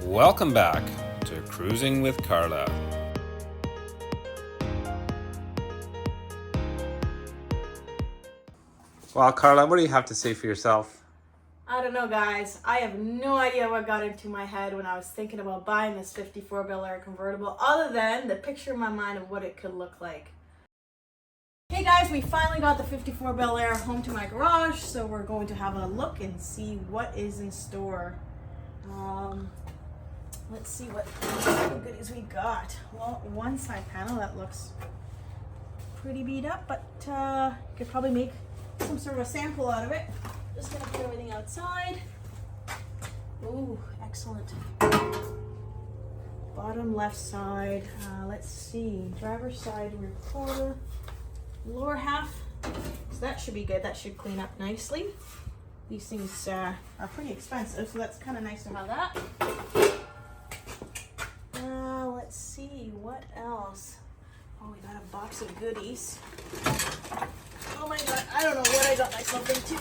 Welcome back to Cruising with Carla. Well, Carla, what do you have to say for yourself? I don't know, guys. I have no idea what got into my head when I was thinking about buying this 54 Bel Air Convertible, other than the picture in my mind of what it could look like. Hey guys, we finally got the 54 Bel Air home to my garage, so we're going to have a look and see what is in store. Let's see what goodies we got. Well, one side panel that looks pretty beat up, but could probably make some sort of a sample out of it. Just gonna put everything outside. Ooh, excellent. Bottom left side. Let's see. Driver's side recorder. Lower half. So that should be good. That should clean up nicely. These things are pretty expensive, so that's kind of nice to have that. Let's see what else. Oh, we got a box of goodies. Oh my god, I don't know what I got myself into.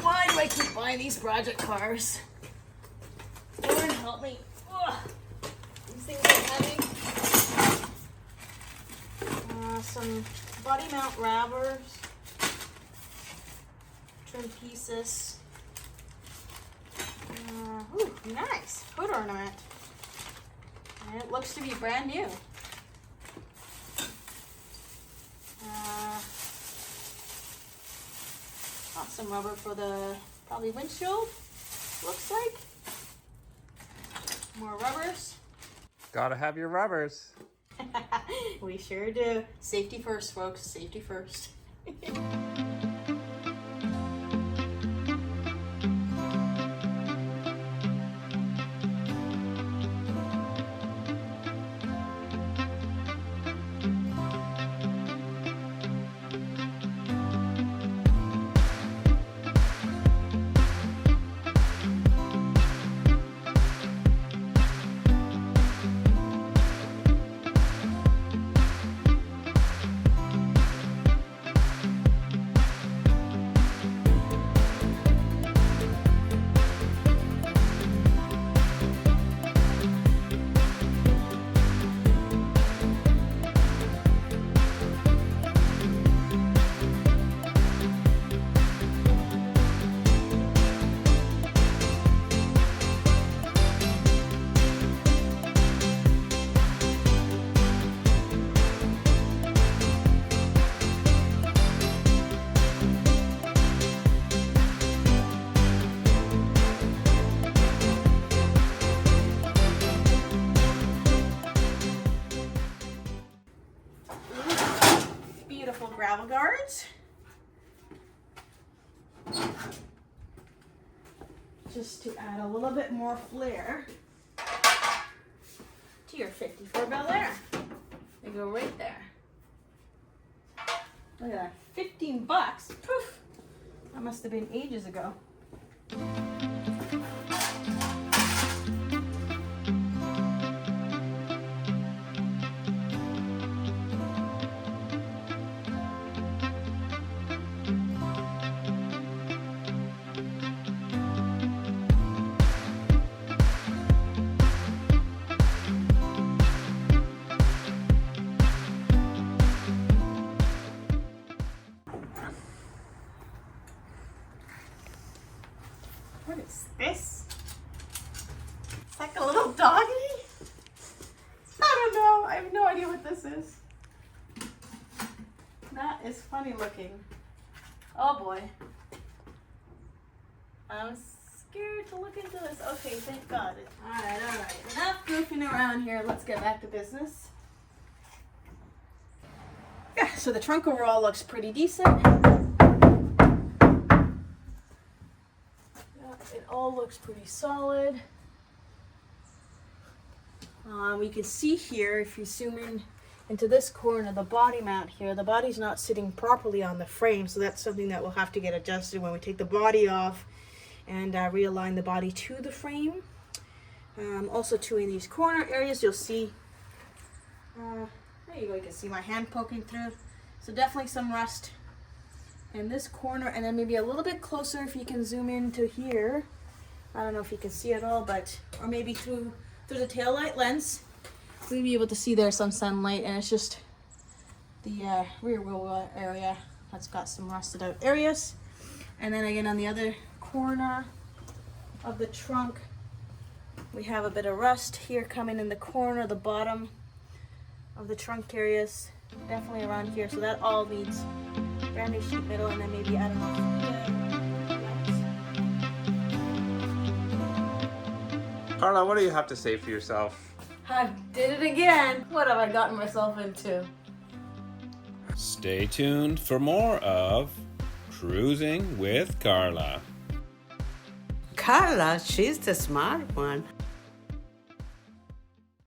Why do I keep buying these project cars? Lord help me. Ugh. These things are heavy. Some body mount wrappers. Trim pieces. Ooh, nice. Hood ornament. And it looks to be brand new. Some rubber for the probably windshield, looks like. More rubbers. Gotta have your rubbers. We sure do. Safety first, folks. Safety first. Beautiful gravel guards. Just to add a little bit more flair to your 54 Bel Air. They go right there. Look at that, 15 bucks. Poof. That must have been ages ago. What is this? It's like a little doggy? I don't know. I have no idea what this is. That is funny looking. Oh boy. I'm scared to look into this. Okay, thank God. Alright. Enough goofing around here. Let's get back to business. Yeah, so the trunk overall looks pretty decent. It all looks pretty solid. We can see here, if you zoom in into this corner, the body mount here, the body's not sitting properly on the frame, so that's something that will have to get adjusted when we take the body off and realign the body to the frame. Also too, in these corner areas, you'll see, there you go, you can see my hand poking through. So definitely some rust in this corner, and then maybe a little bit closer if you can zoom into here. I don't know if you can see it all, but, or maybe through the taillight lens, we'll be able to see there's some sunlight, and it's just the rear wheel area that's got some rusted out areas. And then again on the other corner of the trunk, we have a bit of rust here coming in the corner, the bottom of the trunk areas, definitely around here. So that all needs brand new sheet metal, and then maybe, I don't know. Carla, what do you have to say for yourself? I did it again. What have I gotten myself into? Stay tuned for more of Cruising with Carla. Carla, she's the smart one.